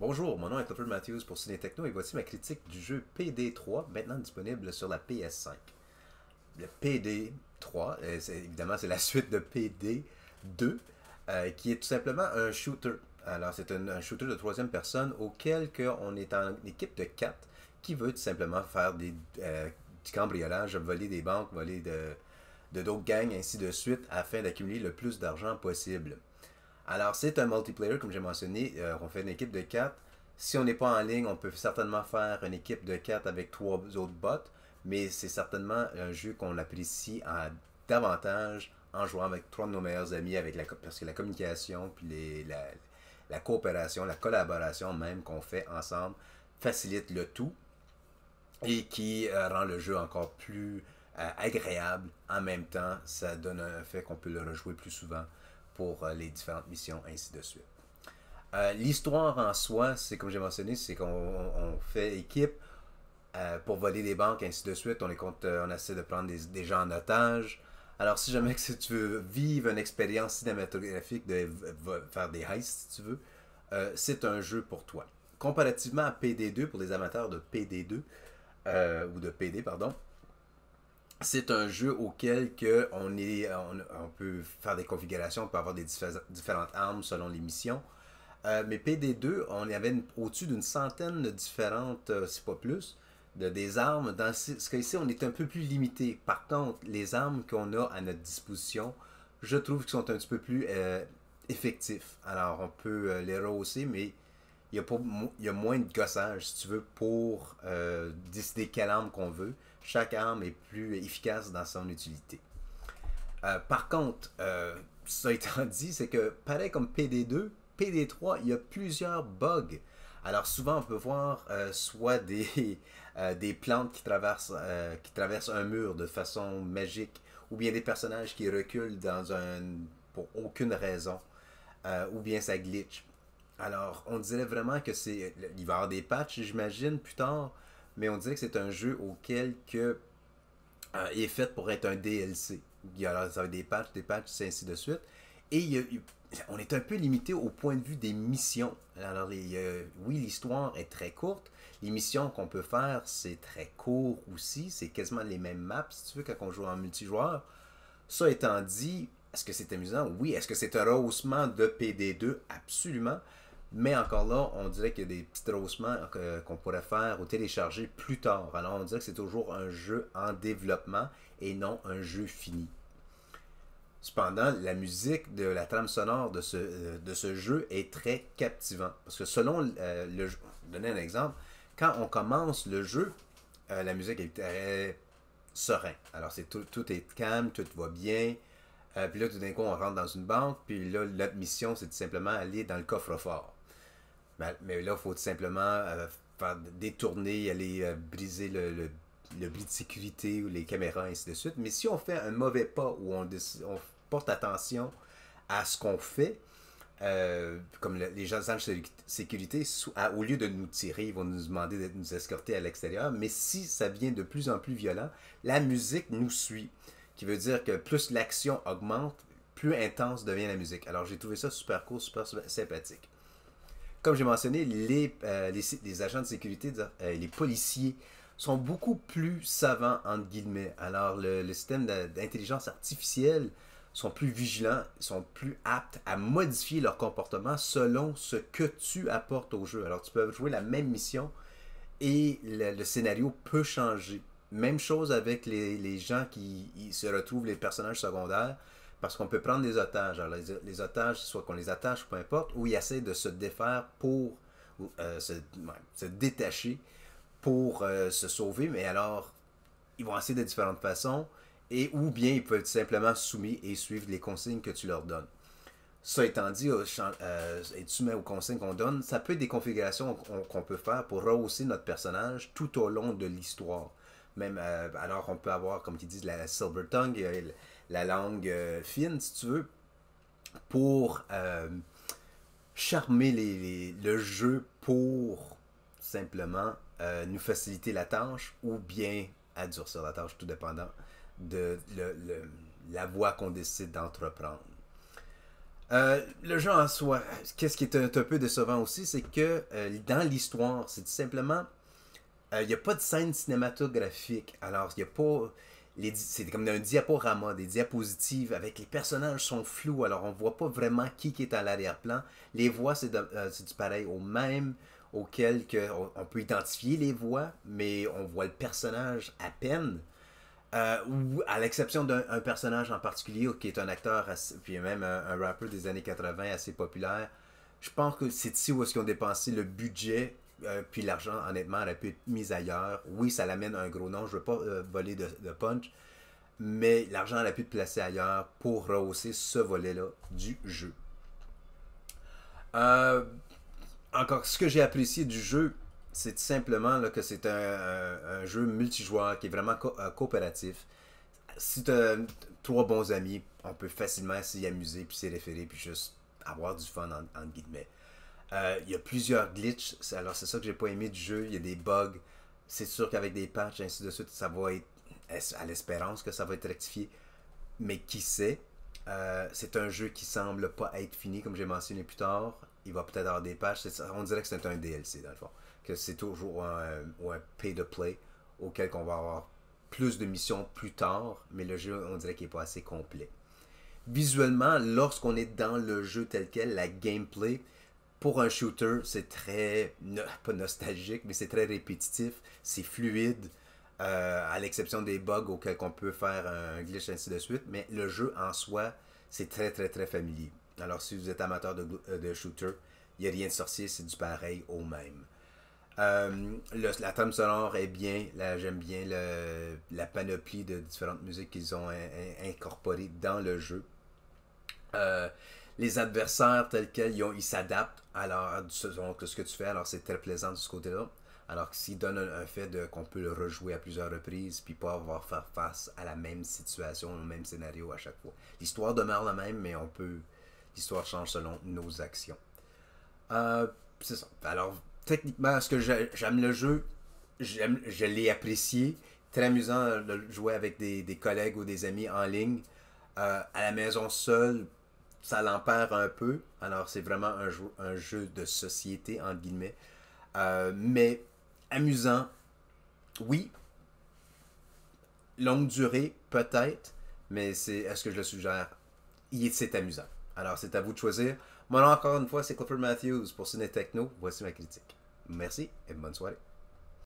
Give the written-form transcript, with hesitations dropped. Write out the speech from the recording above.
Bonjour, mon nom est Clifford Matthews pour Ciné Techno et voici ma critique du jeu PD3, maintenant disponible sur la PS5. Le PD3, évidemment c'est la suite de PD2, qui est tout simplement un shooter. Alors c'est un shooter de troisième personne auquel on est en équipe de 4 qui veut tout simplement faire du cambriolage, voler des banques, voler de d'autres gangs, ainsi de suite, afin d'accumuler le plus d'argent possible. Alors, c'est un multiplayer, comme j'ai mentionné. On fait une équipe de 4. Si on n'est pas en ligne, on peut certainement faire une équipe de 4 avec 3 autres bots. Mais c'est certainement un jeu qu'on apprécie davantage en jouant avec 3 de nos meilleurs amis. Parce que la communication, puis la coopération, la collaboration même qu'on fait ensemble facilite le tout et qui rend le jeu encore plus agréable. En même temps, ça donne un fait qu'on peut le rejouer plus souvent pour les différentes missions, ainsi de suite. L'histoire en soi, c'est comme j'ai mentionné, c'est qu'on fait équipe pour voler des banques, ainsi de suite. On essaie de prendre des gens en otage. Alors, si jamais que si tu veux vivre une expérience cinématographique de faire des heists, si tu veux, c'est un jeu pour toi. Comparativement à PD2, pour les amateurs de PD2, ou de PD, pardon, c'est un jeu auquel on peut faire des configurations, on peut avoir des différentes armes selon les missions. Mais PD2, on y avait au-dessus d'une centaine de différentes, si pas plus, des armes. Dans ce cas-ci, on est un peu plus limité. Par contre, les armes qu'on a à notre disposition, je trouve qu'ils sont un petit peu plus effectifs. Alors, on peut les rehausser, mais il y a moins de gossage, si tu veux, pour décider quelle arme qu'on veut. Chaque arme est plus efficace dans son utilité. Par contre, ça étant dit, c'est que pareil comme PD2, PD3, il y a plusieurs bugs. Alors souvent, on peut voir soit des plantes qui traversent un mur de façon magique, ou bien des personnages qui reculent pour aucune raison, ou bien ça glitch. Alors, on dirait vraiment que il va y avoir des patchs, j'imagine, plus tard, mais on dirait que c'est un jeu auquel est fait pour être un DLC. Alors, ça va être des patchs, ainsi de suite. Et on est un peu limité au point de vue des missions. Alors, oui, l'histoire est très courte. Les missions qu'on peut faire, c'est très court aussi. C'est quasiment les mêmes maps, si tu veux, quand on joue en multijoueur. Ça étant dit, est-ce que c'est amusant? Oui. Est-ce que c'est un rehaussement de PD2? Absolument. Mais encore là, on dirait qu'il y a des petits rehaussements qu'on pourrait faire ou télécharger plus tard. Alors on dirait que c'est toujours un jeu en développement et non un jeu fini. Cependant, la musique de la trame sonore de ce jeu est très captivant. Parce que selon le jeu, je vais donner un exemple, quand on commence le jeu, la musique est très serein. Alors tout est calme, tout va bien. Puis là, tout d'un coup, on rentre dans une banque. Puis là, notre mission, c'est tout simplement aller dans le coffre-fort. Mais là, il faut tout simplement faire détourner, aller briser le bris de sécurité ou les caméras, ainsi de suite. Mais si on fait un mauvais pas où on porte attention à ce qu'on fait, comme les agents de sécurité, au lieu de nous tirer, ils vont nous demander de nous escorter à l'extérieur. Mais si ça devient de plus en plus violent, la musique nous suit. Qui veut dire que plus l'action augmente, plus intense devient la musique. Alors j'ai trouvé ça super cool, super sympathique. Comme j'ai mentionné, les agents de sécurité, les policiers, sont beaucoup plus savants, entre guillemets. Alors, le système d'intelligence artificielle sont plus vigilants, sont plus aptes à modifier leur comportement selon ce que tu apportes au jeu. Alors, tu peux jouer la même mission et le scénario peut changer. Même chose avec les gens qui se retrouvent, les personnages secondaires, parce qu'on peut prendre des otages. Alors, les otages, soit qu'on les attache, peu importe, ou ils essaient de se défaire pour se détacher pour se sauver, mais alors, ils vont essayer de différentes façons, ou bien ils peuvent être simplement soumis et suivre les consignes que tu leur donnes. Ça étant dit, être soumis aux consignes qu'on donne, ça peut être des configurations qu'on peut faire pour rehausser notre personnage tout au long de l'histoire. Même, alors on peut avoir, comme ils disent, la silver tongue, la langue fine, si tu veux, pour charmer le jeu pour simplement nous faciliter la tâche ou bien adoucir la tâche, tout dépendant de la voie qu'on décide d'entreprendre. Le jeu en soi, qu'est-ce qui est un peu décevant aussi, c'est que dans l'histoire, c'est tout simplement, il n'y a pas de scène cinématographique. Alors, il n'y a pas. C'est comme un diaporama, des diapositives avec les personnages sont flous, alors on voit pas vraiment qui est à l'arrière-plan. Les voix, c'est du pareil au même, auquel on peut identifier les voix, mais on voit le personnage à peine. Ou à l'exception d'un personnage en particulier qui est un acteur, puis même un rappeur des années 80 assez populaire. Je pense que c'est ici où est-ce qu'ils ont dépensé le budget, puis l'argent, honnêtement, aurait pu être mis ailleurs. Oui, ça l'amène un gros nom, je veux pas voler de punch, mais l'argent aurait pu être placé ailleurs pour rehausser ce volet-là du jeu. Euh, Encore, ce que j'ai apprécié du jeu, c'est tout simplement là, que c'est un jeu multijoueur qui est vraiment coopératif. Si tu as trois bons amis, on peut facilement s'y amuser, puis s'y référer, puis juste avoir du fun, en guillemets. Il y a plusieurs glitches, alors c'est ça que j'ai pas aimé du jeu. Il y a des bugs. C'est sûr qu'avec des patchs, ainsi de suite, ça va être à l'espérance que ça va être rectifié. Mais qui sait, c'est un jeu qui semble pas être fini, comme j'ai mentionné plus tard. Il va peut-être avoir des patchs. On dirait que c'est un DLC, dans le fond. Que c'est toujours un pay-to-play auquel on va avoir plus de missions plus tard, mais le jeu, on dirait qu'il n'est pas assez complet. Visuellement, lorsqu'on est dans le jeu tel quel, la gameplay, pour un shooter, c'est très, pas nostalgique, mais c'est très répétitif, c'est fluide, à l'exception des bugs auxquels on peut faire un glitch ainsi de suite, mais le jeu en soi, c'est très très très familier. Alors si vous êtes amateur de shooter, il n'y a rien de sorcier, c'est du pareil au même. La trame sonore est bien, j'aime bien la panoplie de différentes musiques qu'ils ont incorporées dans le jeu. Euh, les adversaires tels quels, ils s'adaptent à ce que tu fais, alors c'est très plaisant de ce côté-là. Alors que s'ils donnent un fait qu'on peut le rejouer à plusieurs reprises, puis pas avoir à faire face à la même situation, au même scénario à chaque fois. L'histoire demeure la même, mais l'histoire change selon nos actions. Euh, c'est ça. Alors, techniquement, est-ce que j'aime le jeu? Je l'ai apprécié. Très amusant de jouer avec des collègues ou des amis en ligne. À la maison seul, ça l'empère un peu. Alors, c'est vraiment un jeu de société, entre guillemets. Mais amusant, oui. Longue durée, peut-être. Mais est-ce que je le suggère? C'est amusant. Alors, c'est à vous de choisir. Moi, encore une fois, c'est Clifford Matthews pour Ciné Techno. Voici ma critique. Merci et bonne soirée.